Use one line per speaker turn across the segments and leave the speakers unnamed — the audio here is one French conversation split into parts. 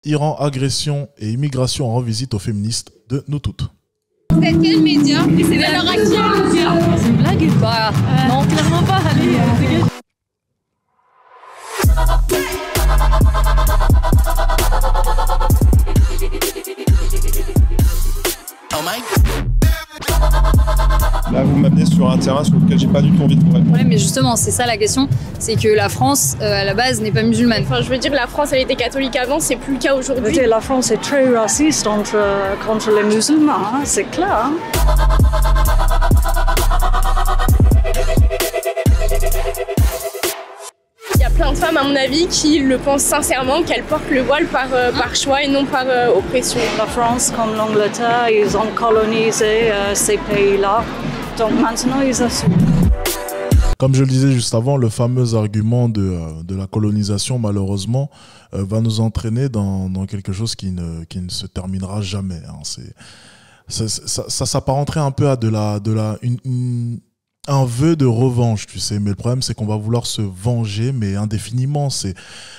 Iran, agression et immigration rend visite aux féministes de nous toutes.
C'est quel média? C'est l'heure actuelle.
C'est une blague ou pas? Non, clairement pas. Allez, dégage.
Là, vous m'amenez sur un terrain sur lequel j'ai pas du tout envie de vous répondre.
Ouais, mais justement, c'est ça la question, c'est que la France, à la base, n'est pas musulmane.
Enfin, je veux dire, la France, elle était catholique avant, c'est plus le cas aujourd'hui.
La France est très raciste contre les musulmans, hein, c'est clair. Hein.
Il y a plein de femmes, à mon avis, qui le pensent sincèrement, qu'elles portent le voile par choix et non par oppression.
La France, comme l'Angleterre, ils ont colonisé ces pays-là. Donc maintenant, ils assument.
Comme je le disais juste avant, le fameux argument de la colonisation, malheureusement, va nous entraîner dans quelque chose qui ne se terminera jamais. Hein. Ça s'apparenterait un peu à un vœu de revanche, tu sais, mais le problème c'est qu'on va vouloir se venger, mais indéfiniment.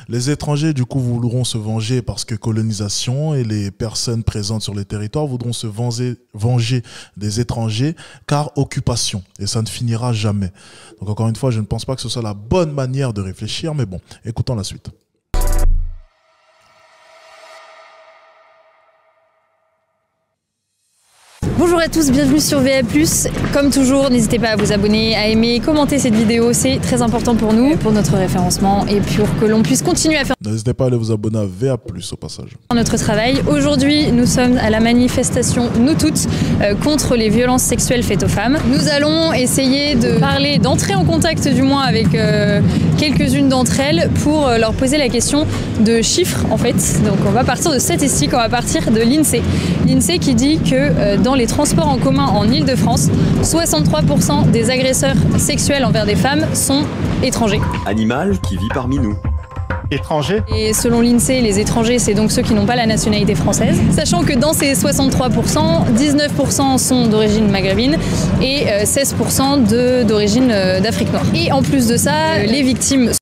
Les étrangers du coup voudront se venger parce que colonisation, et les personnes présentes sur les territoires voudront se venger des étrangers car occupation, et ça ne finira jamais. Donc encore une fois, je ne pense pas que ce soit la bonne manière de réfléchir, mais bon, écoutons la suite.
Bonjour à tous, bienvenue sur VA+. Comme toujours, n'hésitez pas à vous abonner, à aimer, commenter cette vidéo, c'est très important pour nous, pour notre référencement et pour que l'on puisse continuer à faire
N'hésitez pas à aller vous abonner à VA+, au passage.
notre travail. Aujourd'hui, nous sommes à la manifestation Nous Toutes contre les violences sexuelles faites aux femmes. Nous allons essayer de parler, d'entrer en contact du moins avec quelques-unes d'entre elles pour leur poser la question de chiffres en fait. Donc on va partir de statistiques, on va partir de l'INSEE. L'INSEE qui dit que dans les transports en commun en Île-de-France, 63% des agresseurs sexuels envers des femmes sont étrangers.
Animal qui vit parmi nous.
Étrangers.
Et selon l'INSEE, les étrangers, c'est donc ceux qui n'ont pas la nationalité française. Sachant que dans ces 63%, 19% sont d'origine maghrébine et 16% d'origine d'Afrique noire. Et en plus de ça, les victimes...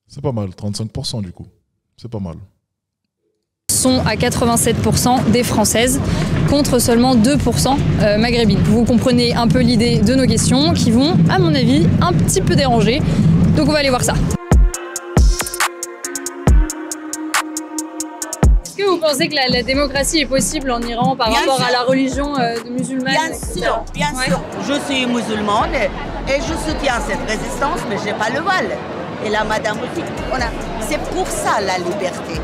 C'est pas mal, 35% du coup. C'est pas mal.
sont à 87% des Françaises, contre seulement 2% maghrébines. Vous comprenez un peu l'idée de nos questions qui vont, à mon avis, un petit peu déranger. Donc on va aller voir ça. Est-ce que vous pensez que la démocratie est possible en Iran par rapport à la religion musulmane?
Bien sûr. Je suis musulmane et je soutiens cette résistance, mais je n'ai pas le voile. Et la madame aussi. C'est pour ça la liberté.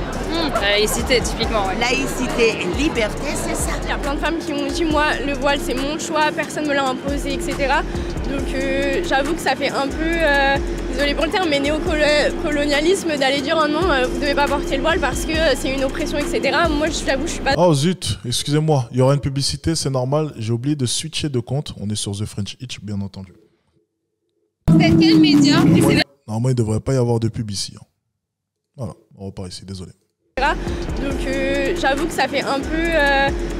La laïcité, typiquement. Ouais.
Laïcité et liberté, c'est ça.
Il y a plein de femmes qui m'ont dit, moi, le voile, c'est mon choix, personne ne me l'a imposé, etc. Donc j'avoue que ça fait un peu, désolé pour le terme, mais néocolonialisme d'aller dire, oh non, vous ne devez pas porter le voile parce que c'est une oppression, etc. Moi, j'avoue, je suis pas...
Oh zut, excusez-moi, il y aura une publicité, c'est normal. J'ai oublié de switcher de compte. On est sur The French Itch, bien entendu.
C'est quel média?
Normalement, il ne devrait pas y avoir de pub ici. Hein. Voilà, on repart ici, désolé.
Donc j'avoue que ça fait un peu,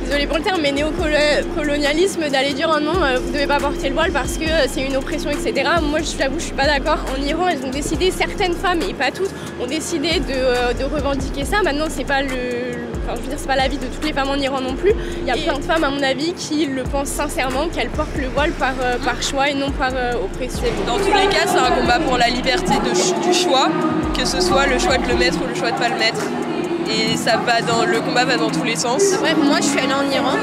désolé pour le terme, mais néocolonialisme d'aller dire, oh non, vous ne devez pas porter le voile parce que c'est une oppression, etc. Moi, j'avoue, je suis pas d'accord. En Iran, elles ont décidé, certaines femmes, et pas toutes, ont décidé de revendiquer ça. Maintenant, c'est pas enfin, je veux dire, c'est pas l'avis de toutes les femmes en Iran non plus. Il y a plein de femmes, à mon avis, qui le pensent sincèrement, qu'elles portent le voile par choix et non par oppression.
Dans tous les cas, c'est un combat pour la liberté du choix, que ce soit le choix de le mettre ou le choix de pas le mettre. Et le combat va dans tous les sens.
Après, moi, je suis allée en Iran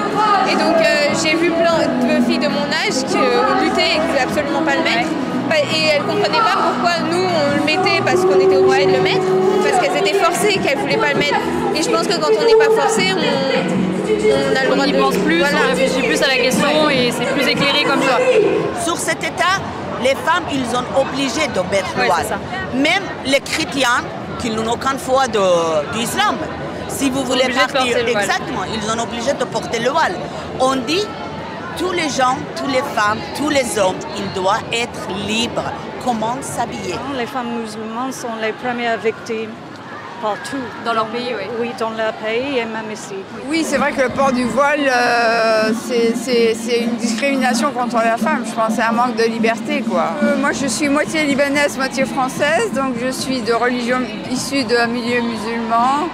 et donc j'ai vu plein de filles de mon âge qui luttaient et qui ne voulaient absolument pas le mettre. Et elles ne comprenaient pas pourquoi nous, on le mettait parce qu'on était obligés de le mettre, parce qu'elles étaient forcées et qu'elles ne voulaient pas le mettre. Et je pense que quand on n'est pas forcé, on a le droit de...
On y pense plus, voilà. On réfléchit plus à la question et c'est plus éclairé comme ça.
Sur cet état, les femmes, ils sont obligées de mettre le voile. Même les chrétiens, qui n'ont aucune foi d'islam. Si vous voulez partir, exactement, ils sont obligés de porter le voile. On dit, tous les gens, toutes les femmes, tous les hommes, ils doivent être libres. Comment s'habiller?
Les femmes musulmanes sont les premières victimes partout.
Dans leur pays, oui.
Oui, dans leur pays et même ici.
Oui, c'est vrai que le port du voile, c'est une discrimination contre la femme. Je pense que c'est un manque de liberté, quoi. Moi, je suis moitié libanaise, moitié française, donc je suis de religion issue d'un milieu musulman.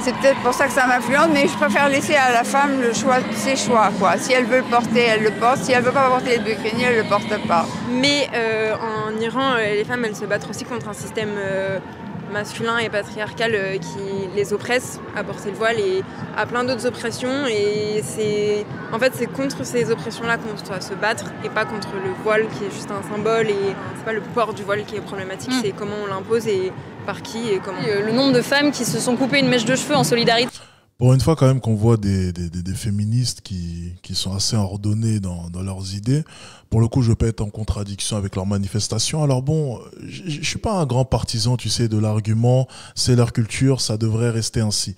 C'est peut-être pour ça que ça m'influence, mais je préfère laisser à la femme le choix, ses choix, quoi. Si elle veut le porter, elle le porte. Si elle veut pas porter le burkini, elle le porte pas.
Mais en Iran, les femmes, elles se battent aussi contre un système masculin et patriarcal qui les oppresse à porter le voile et à plein d'autres oppressions. Et c'est contre ces oppressions-là qu'on doit se battre et pas contre le voile qui est juste un symbole. Et c'est pas le port du voile qui est problématique, c'est comment on l'impose et par qui et comment.
Le nombre de femmes qui se sont coupées une mèche de cheveux en solidarité.
Pour une fois quand même qu'on voit des féministes qui sont assez ordonnées dans leurs idées, pour le coup je peux être en contradiction avec leurs manifestations. Alors bon, je suis pas un grand partisan, tu sais, de l'argument c'est leur culture, ça devrait rester ainsi.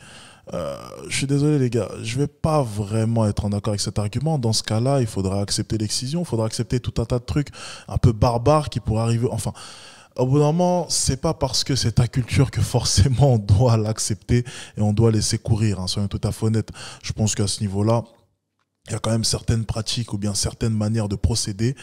Je suis désolé les gars, je vais pas vraiment être en accord avec cet argument. Dans ce cas-là, il faudra accepter l'excision, il faudra accepter tout un tas de trucs un peu barbares qui pourraient arriver, enfin... Au bout d'un moment, c'est pas parce que c'est ta culture que forcément on doit l'accepter et on doit laisser courir, hein, soyons tout à fait honnêtes. Je pense qu'à ce niveau-là, il y a quand même certaines pratiques ou bien certaines manières de procéder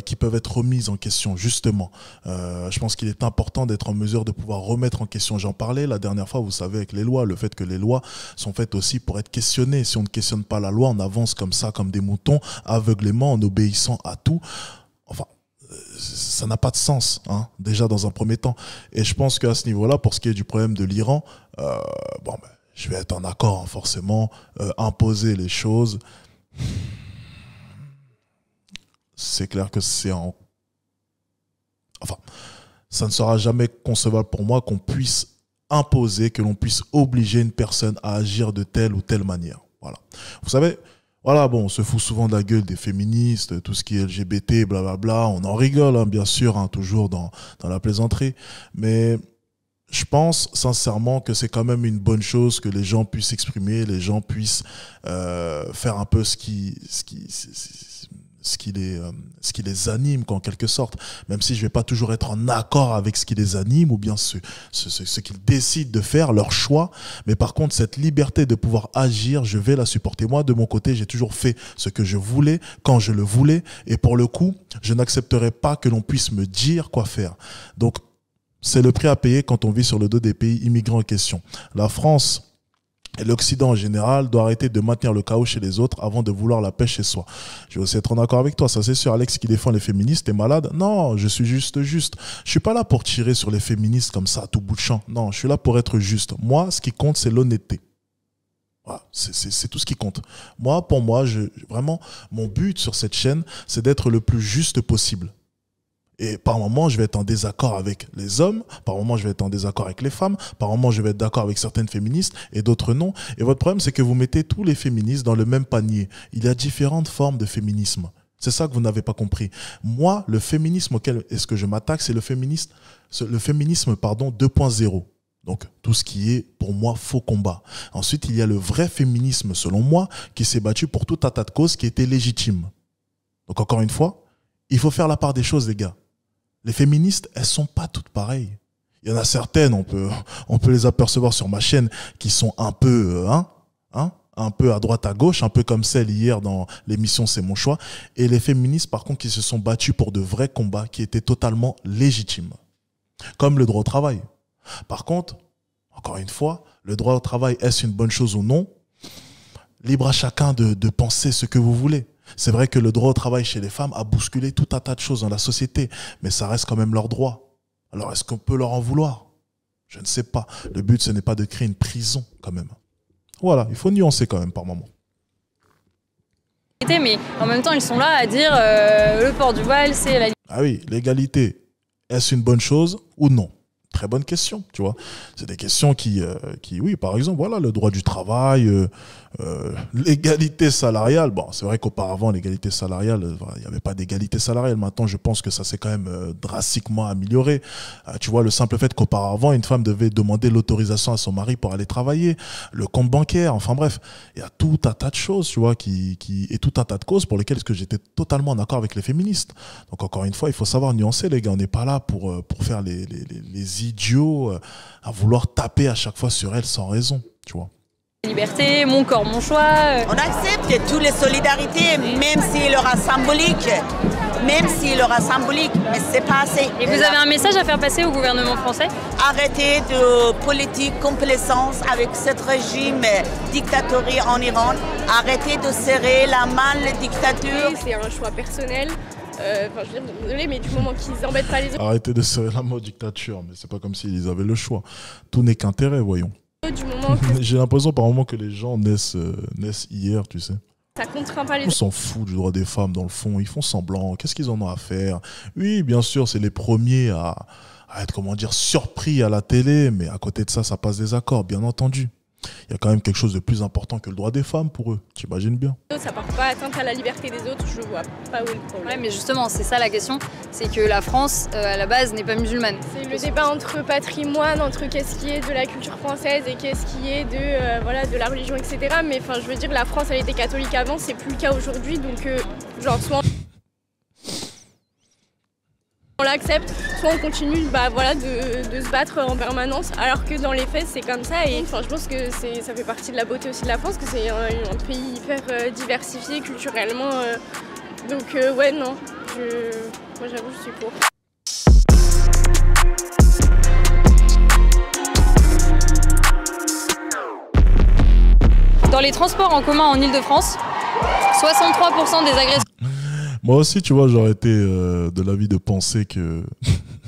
qui peuvent être remises en question, justement. Je pense qu'il est important d'être en mesure de pouvoir remettre en question. J'en parlais la dernière fois, vous savez, avec les lois, le fait que les lois sont faites aussi pour être questionnées. Si on ne questionne pas la loi, on avance comme ça, comme des moutons, aveuglément, en obéissant à tout. Enfin... ça n'a pas de sens, hein, déjà dans un premier temps. Et je pense qu'à ce niveau-là, pour ce qui est du problème de l'Iran, je vais être en accord, hein, forcément, imposer les choses. C'est clair que c'est en... Enfin, ça ne sera jamais concevable pour moi qu'on puisse imposer, que l'on puisse obliger une personne à agir de telle ou telle manière. Voilà. Vous savez... Voilà, bon, on se fout souvent de la gueule des féministes, tout ce qui est LGBT, blablabla. On en rigole, hein, bien sûr, hein, toujours dans la plaisanterie. Mais je pense sincèrement que c'est quand même une bonne chose que les gens puissent s'exprimer, les gens puissent faire un peu ce qui les anime, en quelque sorte, même si je vais pas toujours être en accord avec ce qui les anime ou bien ce qu'ils décident de faire, leur choix, mais par contre cette liberté de pouvoir agir, je vais la supporter. Moi de mon côté, j'ai toujours fait ce que je voulais quand je le voulais, et pour le coup je n'accepterai pas que l'on puisse me dire quoi faire. Donc c'est le prix à payer quand on vit sur le dos des pays immigrants en question. La France et l'Occident en général doit arrêter de maintenir le chaos chez les autres avant de vouloir la paix chez soi. Je vais aussi être en accord avec toi, ça c'est sûr. Alex qui défend les féministes, t'es malade? Non, je suis juste. Je suis pas là pour tirer sur les féministes comme ça à tout bout de champ. Non, je suis là pour être juste. Moi, ce qui compte, c'est l'honnêteté. Voilà, c'est tout ce qui compte. Moi, pour moi, vraiment, mon but sur cette chaîne, c'est d'être le plus juste possible. Et par moments, je vais être en désaccord avec les hommes, par moments, je vais être en désaccord avec les femmes, par moments, je vais être d'accord avec certaines féministes et d'autres non. Et votre problème, c'est que vous mettez tous les féministes dans le même panier. Il y a différentes formes de féminisme. C'est ça que vous n'avez pas compris. Moi, le féminisme auquel est-ce que je m'attaque, c'est le féminisme 2.0. Donc, tout ce qui est, pour moi, faux combat. Ensuite, il y a le vrai féminisme, selon moi, qui s'est battu pour tout un tas de causes qui étaient légitimes. Donc, encore une fois, il faut faire la part des choses, les gars. Les féministes, elles sont pas toutes pareilles. Il y en a certaines, on peut les apercevoir sur ma chaîne, qui sont un peu, un peu à droite à gauche, un peu comme celle hier dans l'émission C'est mon choix. Et les féministes, par contre, qui se sont battues pour de vrais combats qui étaient totalement légitimes. Comme le droit au travail. Par contre, encore une fois, le droit au travail, est-ce une bonne chose ou non? Libre à chacun de penser ce que vous voulez. C'est vrai que le droit au travail chez les femmes a bousculé tout un tas de choses dans la société, mais ça reste quand même leur droit. Alors est-ce qu'on peut leur en vouloir? Je ne sais pas. Le but, ce n'est pas de créer une prison quand même. Voilà, il faut nuancer quand même par moment.
Mais en même temps, ils sont là à dire le port du voile, c'est la...
Ah oui, l'égalité, est-ce une bonne chose ou non? Très bonne question, tu vois. C'est des questions qui, oui, par exemple, voilà, le droit du travail, l'égalité salariale. Bon, c'est vrai qu'auparavant, l'égalité salariale, il n'y avait pas d'égalité salariale. Maintenant, je pense que ça s'est quand même drastiquement amélioré. Tu vois, le simple fait qu'auparavant, une femme devait demander l'autorisation à son mari pour aller travailler, le compte bancaire, enfin bref, il y a tout un tas de choses, tu vois, et tout un tas de causes pour lesquelles j'étais totalement en accord avec les féministes. Donc, encore une fois, il faut savoir nuancer, les gars. On n'est pas là pour faire les des idiots à vouloir taper à chaque fois sur elle sans raison, tu vois.
Liberté, mon corps, mon choix.
On accepte toutes les solidarités, même s'il aura symbolique. Même s'il aura symbolique, mais c'est pas assez.
Et vous avez un message à faire passer au gouvernement français?
Arrêtez de politique complaisance avec ce régime dictatorial en Iran. Arrêtez de serrer la main les dictatures.
C'est un choix personnel. Enfin, je veux dire, désolé, mais du moment qu'ils embêtent pas les autres.
Arrêtez de serrer la main aux dictatures, mais c'est pas comme s'ils avaient le choix. Tout n'est qu'intérêt, voyons.
Du moment que...
J'ai l'impression par moment que les gens naissent hier, tu sais.
Ça contraint pas les
On s'en fout du droit des femmes dans le fond, ils font semblant, qu'est-ce qu'ils en ont à faire? Oui, bien sûr, c'est les premiers à être, comment dire, surpris à la télé, mais à côté de ça, ça passe des accords, bien entendu. Il y a quand même quelque chose de plus important que le droit des femmes pour eux, t'imagines bien.
Ça porte pas atteinte à la liberté des autres, je vois pas où est le problème.
Ouais, mais justement, c'est ça la question, c'est que la France, à la base, n'est pas musulmane.
C'est le débat entre patrimoine, entre qu'est-ce qui est de la culture française et qu'est-ce qui est de, voilà, de la religion, etc. Mais enfin, je veux dire, la France, elle était catholique avant, c'est plus le cas aujourd'hui, donc genre soit on l'accepte, soit on continue voilà, de se battre en permanence, alors que dans les faits c'est comme ça. Et enfin, je pense que ça fait partie de la beauté aussi de la France, que c'est un pays hyper diversifié culturellement. Donc ouais, non, moi j'avoue je suis pour.
Dans les transports en commun en Ile-de-France, 63% des agressions...
Moi aussi, tu vois, j'aurais été de l'avis de penser que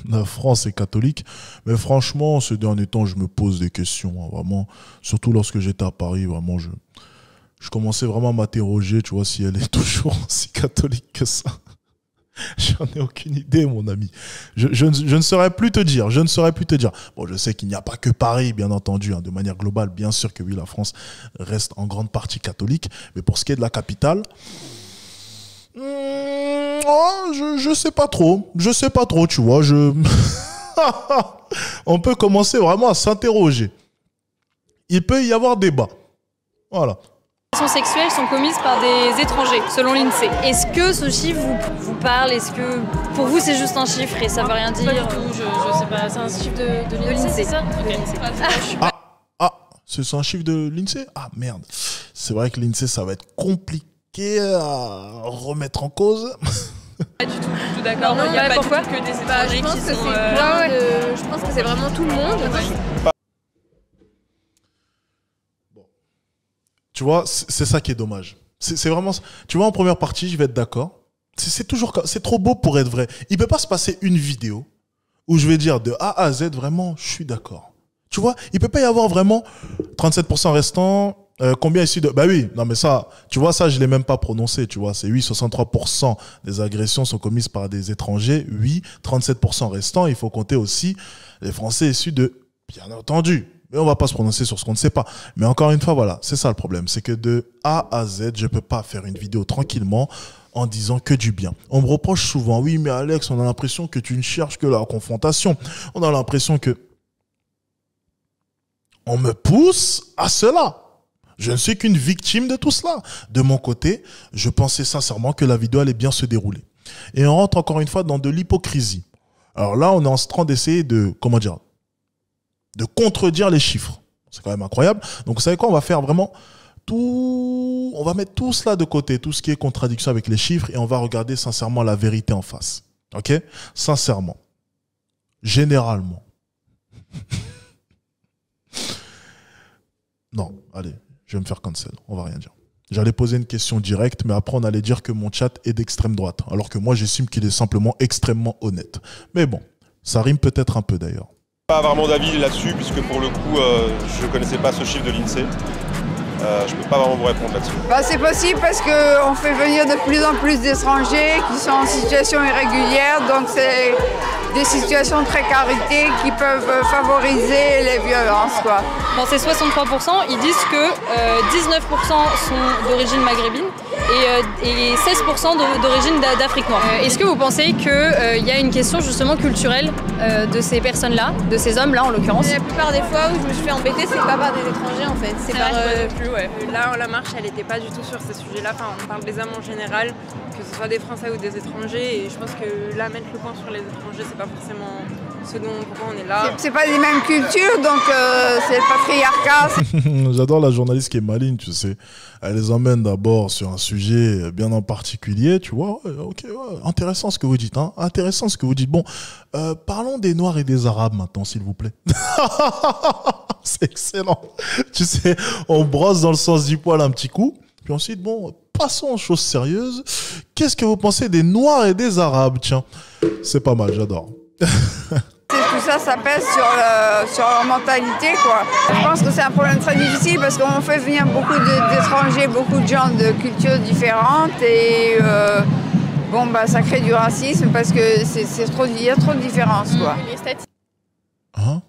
la France est catholique. Mais franchement, ces derniers temps, je me pose des questions, hein, vraiment. Surtout lorsque j'étais à Paris, vraiment, je commençais vraiment à m'interroger, tu vois, si elle est toujours aussi catholique que ça. J'en ai aucune idée, mon ami. Je ne saurais plus te dire. Je ne saurais plus te dire. Bon, je sais qu'il n'y a pas que Paris, bien entendu. Hein, de manière globale, bien sûr que oui, la France reste en grande partie catholique. Mais pour ce qui est de la capitale... je sais pas trop. Je sais pas trop, tu vois. On peut commencer vraiment à s'interroger. Il peut y avoir débat. Voilà.
Les agressions sexuelles sont commises par des étrangers, selon l'INSEE. Est-ce que ce chiffre vous parle? Est-ce que pour vous c'est juste un chiffre et ça veut rien dire?
Pas du tout, je sais pas. C'est un chiffre de l'INSEE, c'est ça?
C'est un chiffre de l'INSEE? Ah merde. C'est vrai que l'INSEE, ça va être compliqué à remettre en cause.
Pas du tout d'accord. Il n'y a pas du tout que des étrangers qui sont...
Je pense que c'est vraiment tout le monde.
Bon. Tu vois, c'est ça qui est dommage. C'est vraiment... Tu vois, en première partie, je vais être d'accord. C'est trop beau pour être vrai. Il ne peut pas se passer une vidéo où je vais dire de A à Z, vraiment, je suis d'accord. Tu vois, il ne peut pas y avoir vraiment 37% restants. Combien ici de... Bah oui, non mais ça, tu vois, ça je l'ai même pas prononcé, tu vois, c'est oui, 63% des agressions sont commises par des étrangers, oui, 37% restants, il faut compter aussi les Français issus de... Bien entendu, mais on va pas se prononcer sur ce qu'on ne sait pas. Mais encore une fois, voilà, c'est ça le problème, c'est que de A à Z, je peux pas faire une vidéo tranquillement en disant que du bien. On me reproche souvent, oui, mais Alex, on a l'impression que tu ne cherches que la confrontation. On a l'impression que... On me pousse à cela. Je ne suis qu'une victime de tout cela. De mon côté, je pensais sincèrement que la vidéo allait bien se dérouler. Et on rentre encore une fois dans de l'hypocrisie. Alors là, on est en train d'essayer de, comment dire, de contredire les chiffres. C'est quand même incroyable. Donc, vous savez quoi? On va faire vraiment tout... On va mettre tout cela de côté, tout ce qui est contradiction avec les chiffres, et on va regarder sincèrement la vérité en face. Ok? Sincèrement. Généralement. Non, allez. Je vais me faire cancel, on va rien dire. J'allais poser une question directe, mais après on allait dire que mon chat est d'extrême droite, alors que moi j'estime qu'il est simplement extrêmement honnête. Mais bon, ça rime peut-être un peu d'ailleurs.
Pas vraiment d'avis là-dessus, puisque pour le coup, je ne connaissais pas ce chiffre de l'INSEE. Je ne peux pas vraiment vous répondre là-dessus.
C'est possible parce qu'on fait venir de plus en plus d'étrangers qui sont en situation irrégulière, donc c'est des situations de précarité qui peuvent favoriser les violences, quoi.
Dans ces 63%, ils disent que 19% sont d'origine maghrébine et 16% d'origine d'Afrique noire. Est-ce que vous pensez qu'il y a une question justement culturelle de ces personnes-là, de ces hommes-là en l'occurrence?
La plupart des fois où je me suis fait embêter, c'est pas par des étrangers en fait. C'est par...
plus, ouais. Là, la marche, elle n'était pas du tout sur ces sujets-là. Enfin, on parle des hommes en général, que ce soit des Français ou des étrangers. Et je pense que là, mettre le point sur les étrangers, c'est pas forcément
pourquoi on est là.
C'est pas les mêmes cultures, donc c'est le patriarcat.
J'adore la journaliste qui est maligne, tu sais. Elle les emmène d'abord sur un sujet bien en particulier, tu vois. Ouais, ok, ouais, intéressant ce que vous dites, hein. Intéressant ce que vous dites. Bon, parlons des Noirs et des Arabes maintenant, s'il vous plaît. C'est excellent. Tu sais, on brosse dans le sens du poil un petit coup. Puis ensuite, bon, passons aux choses sérieuses. Qu'est-ce que vous pensez des Noirs et des Arabes? Tiens, c'est pas mal, j'adore.
Tout ça, ça pèse sur leur mentalité, quoi. Je pense que c'est un problème très difficile parce qu'on fait venir beaucoup d'étrangers, beaucoup de gens de cultures différentes et bon, bah, ça crée du racisme parce que il y a trop de différences, quoi.
Hein?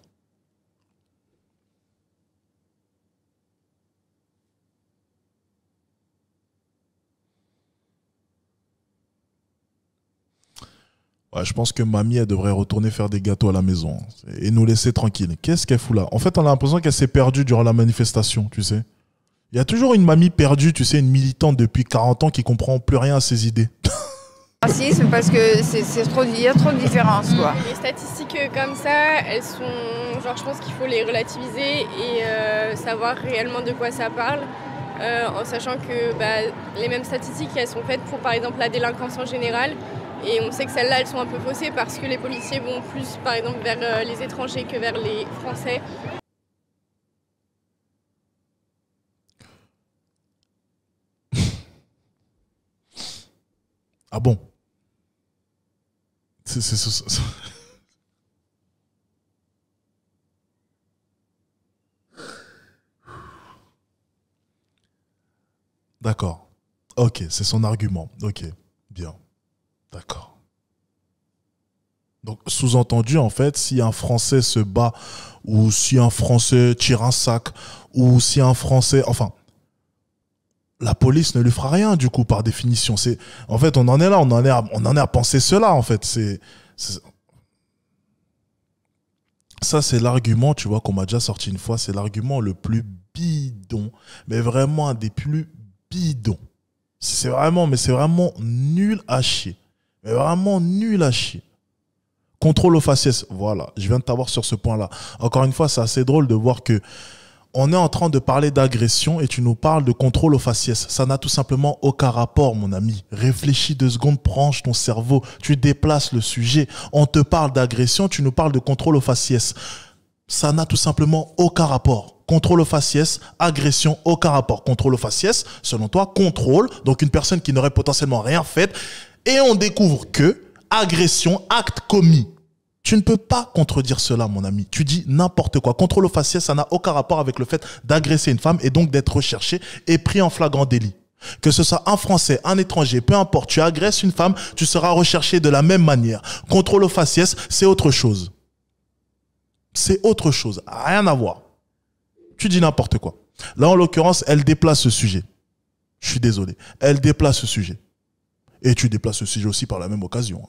Ouais, je pense que mamie, elle devrait retourner faire des gâteaux à la maison et nous laisser tranquilles. Qu'est-ce qu'elle fout là? En fait, on a l'impression qu'elle s'est perdue durant la manifestation, tu sais. Il y a toujours une mamie perdue, tu sais, une militante depuis 40 ans qui comprend plus rien à ses idées.
Racisme parce que il y a trop de différences, quoi.
Les statistiques comme ça, elles sont, genre, je pense qu'il faut les relativiser et savoir réellement de quoi ça parle. En sachant que bah, les mêmes statistiques, elles sont faites pour, par exemple, la délinquance en général. Et on sait que celles-là, elles sont un peu faussées parce que les policiers vont plus, par exemple, vers les étrangers que vers les Français.
Ah bon? D'accord. Ok, c'est son argument. Ok, bien. D'accord. Donc, sous-entendu, en fait, si un Français se bat, ou si un Français tire un sac, ou si un Français... Enfin, la police ne lui fera rien, du coup, par définition. En fait, on en est là, on en est à penser cela, en fait. Ça, c'est l'argument, tu vois, qu'on m'a déjà sorti une fois, c'est l'argument le plus bidon, mais vraiment un des plus bidons. C'est vraiment nul à chier. Mais vraiment nul à chier. Contrôle aux faciès. Voilà, je viens de t'avoir sur ce point-là. Encore une fois, c'est assez drôle de voir que on est en train de parler d'agression et tu nous parles de contrôle aux faciès. Ça n'a tout simplement aucun rapport, mon ami. Réfléchis 2 secondes, branche ton cerveau. Tu déplaces le sujet. On te parle d'agression, tu nous parles de contrôle aux faciès. Ça n'a tout simplement aucun rapport. Contrôle aux faciès, agression, aucun rapport. Contrôle aux faciès, selon toi, contrôle, donc une personne qui n'aurait potentiellement rien fait. Et on découvre que agression, acte commis. Tu ne peux pas contredire cela, mon ami. Tu dis n'importe quoi. Contrôle aux faciès, ça n'a aucun rapport avec le fait d'agresser une femme et donc d'être recherché et pris en flagrant délit. Que ce soit un Français, un étranger, peu importe, tu agresses une femme, tu seras recherché de la même manière. Contrôle aux faciès, c'est autre chose. C'est autre chose. Rien à voir. Tu dis n'importe quoi. Là, en l'occurrence, elle déplace ce sujet. Je suis désolé. Elle déplace ce sujet. Et tu déplaces ce sujet aussi par la même occasion.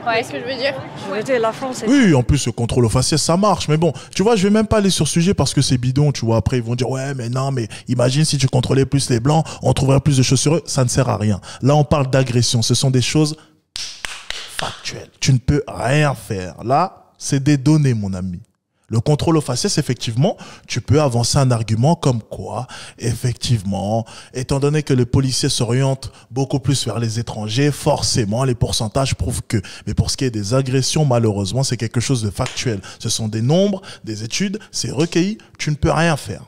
Ouais, ce que je veux dire.
Je veux dire, la France est...
Oui, en plus, le contrôle aux faciès, ça marche. Mais bon, tu vois, je vais même pas aller sur ce sujet parce que c'est bidon, tu vois. Après, ils vont dire, ouais, mais non, mais imagine si tu contrôlais plus les Blancs, on trouverait plus de choses sur eux. Ça ne sert à rien. Là, on parle d'agression. Ce sont des choses factuelles. Tu ne peux rien faire. Là, c'est des données, mon ami. Le contrôle aux faciès, effectivement, tu peux avancer un argument comme quoi, effectivement, étant donné que les policiers s'orientent beaucoup plus vers les étrangers, forcément, les pourcentages prouvent que. Mais pour ce qui est des agressions, malheureusement, c'est quelque chose de factuel. Ce sont des nombres, des études, c'est recueilli, tu ne peux rien faire.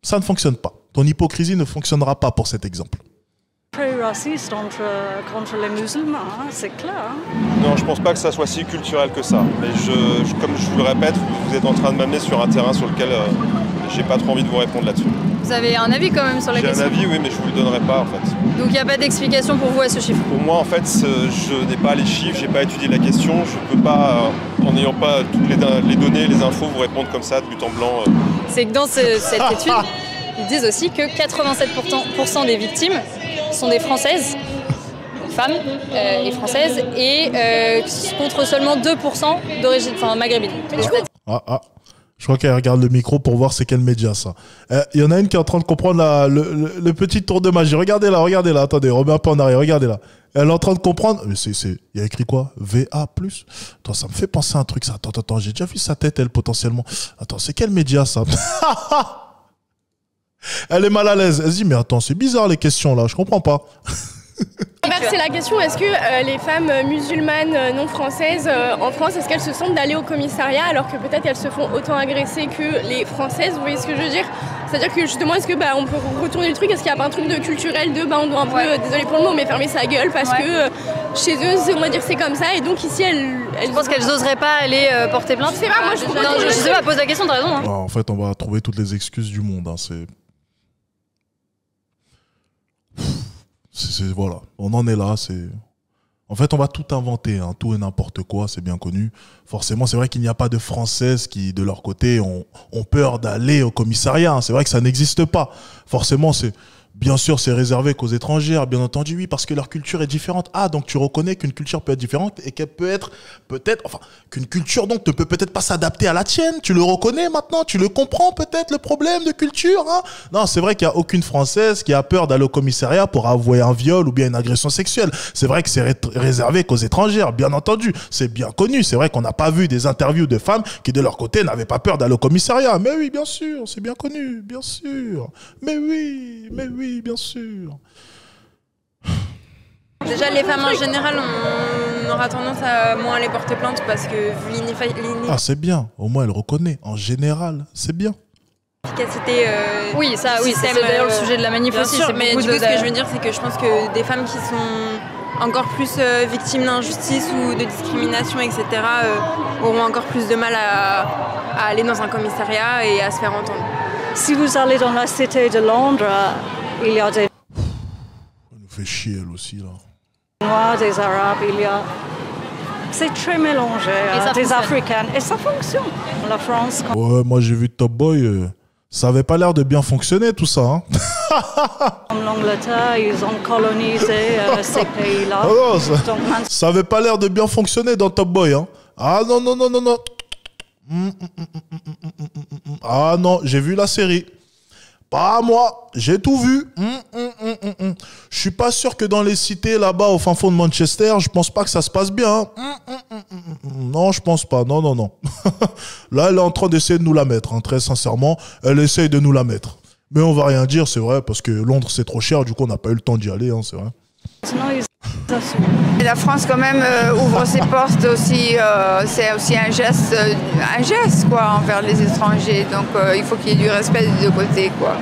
Ça ne fonctionne pas. Ton hypocrisie ne fonctionnera pas pour cet exemple.
Très raciste contre les musulmans, hein, c'est clair. Hein.
Non, je pense pas que ça soit si culturel que ça. Mais comme je vous le répète, vous êtes en train de m'amener sur un terrain sur lequel j'ai pas trop envie de vous répondre là-dessus.
Vous avez un avis quand même sur la question?
J'ai un avis, oui, mais je vous le donnerai pas en fait.
Donc il n'y a pas d'explication pour vous à ce chiffre?
Pour moi, en fait, je n'ai pas les chiffres, j'ai pas étudié la question. Je peux pas, en n'ayant pas toutes les données, les infos, vous répondre comme ça, de but en blanc.
C'est que dans cette étude, ils disent aussi que 87% des victimes sont des Françaises, femmes et Françaises, et contre seulement 2% d'origine maghrébine.
Je crois qu'elle regarde le micro pour voir c'est quel média ça. Il y en a une qui est en train de comprendre le petit tour de magie. Regardez là, attendez, remets un peu en arrière, regardez là. Elle est en train de comprendre. Mais il y a écrit quoi? VA+. Attends, ça me fait penser à un truc, ça. Attends, j'ai déjà vu sa tête, elle, potentiellement. Attends, c'est quel média, ça? Elle est mal à l'aise. Elle se dit, mais attends, c'est bizarre les questions, là. Je comprends pas.
C'est la question, est-ce que les femmes musulmanes non françaises en France, est-ce qu'elles se sentent d'aller au commissariat alors que peut-être elles se font autant agresser que les françaises? Vous voyez ce que je veux dire? C'est-à-dire que justement, est-ce que on peut retourner le truc? Est-ce qu'il n'y a pas un truc de culturel de on doit un peu, désolé pour le mot, mais fermer sa gueule parce que chez eux, on va dire c'est comme ça et donc ici elles
je pense qu'elles n'oseraient pas aller porter plainte.
Je sais pas, moi
je sais pas, pose la question, t'as raison. Hein.
En fait, on va trouver toutes les excuses du monde. Hein, voilà, on en est là. En fait, on va tout inventer, hein, tout et n'importe quoi, c'est bien connu. Forcément, c'est vrai qu'il n'y a pas de Françaises qui, de leur côté, ont peur d'aller au commissariat. Hein. C'est vrai que ça n'existe pas. Forcément, bien sûr, c'est réservé qu'aux étrangères, bien entendu, oui, parce que leur culture est différente. Ah, donc tu reconnais qu'une culture peut être différente et qu'elle peut être qu'une culture donc ne peut peut-être pas s'adapter à la tienne. Tu le reconnais maintenant, tu le comprends peut-être le problème de culture. Hein. Non, c'est vrai qu'il n'y a aucune Française qui a peur d'aller au commissariat pour avouer un viol ou bien une agression sexuelle. C'est vrai que c'est réservé qu'aux étrangères, bien entendu. C'est bien connu. C'est vrai qu'on n'a pas vu des interviews de femmes qui, de leur côté, n'avaient pas peur d'aller au commissariat. Mais oui, bien sûr, c'est bien connu, bien sûr. Mais oui, bien sûr.
Déjà, les femmes en général, on aura tendance à moins les porter plainte parce que vu
Ah, c'est bien. Au moins, elle reconnaît. En général, c'est bien.
L'efficacité
oui, ça, oui, c'est d'ailleurs le sujet de la manif aussi.
Sûr, mais du coup, ce que je veux dire, c'est que je pense que des femmes qui sont encore plus victimes d'injustice ou de discrimination, etc., auront encore plus de mal à aller dans un commissariat et à se faire entendre.
Si vous allez dans la cité de Londres, il y a des...
Elle nous fait chier, elle aussi, là.
Noirs, des Arabes, c'est très mélangé, des Africaines, et ça fonctionne. La France...
Ouais, moi j'ai vu Top Boy, ça avait pas l'air de bien fonctionner, tout ça. Hein.
Comme l'Angleterre, ils ont colonisé ces pays-là.
Oh, ça avait pas l'air de bien fonctionner dans Top Boy. Hein. Ah non. Ah non, j'ai vu la série. Pas moi, j'ai tout vu. Je suis pas sûr que dans les cités là-bas au fin fond de Manchester, je pense pas que ça se passe bien. Non, je pense pas. Non. Là, elle est en train d'essayer de nous la mettre. Hein, très sincèrement, elle essaye de nous la mettre. Mais on va rien dire, c'est vrai, parce que Londres c'est trop cher. Du coup, on n'a pas eu le temps d'y aller, hein, c'est vrai.
Et la France quand même ouvre ses portes aussi, c'est aussi un geste quoi, envers les étrangers. Donc il faut qu'il y ait du respect des deux côtés, quoi.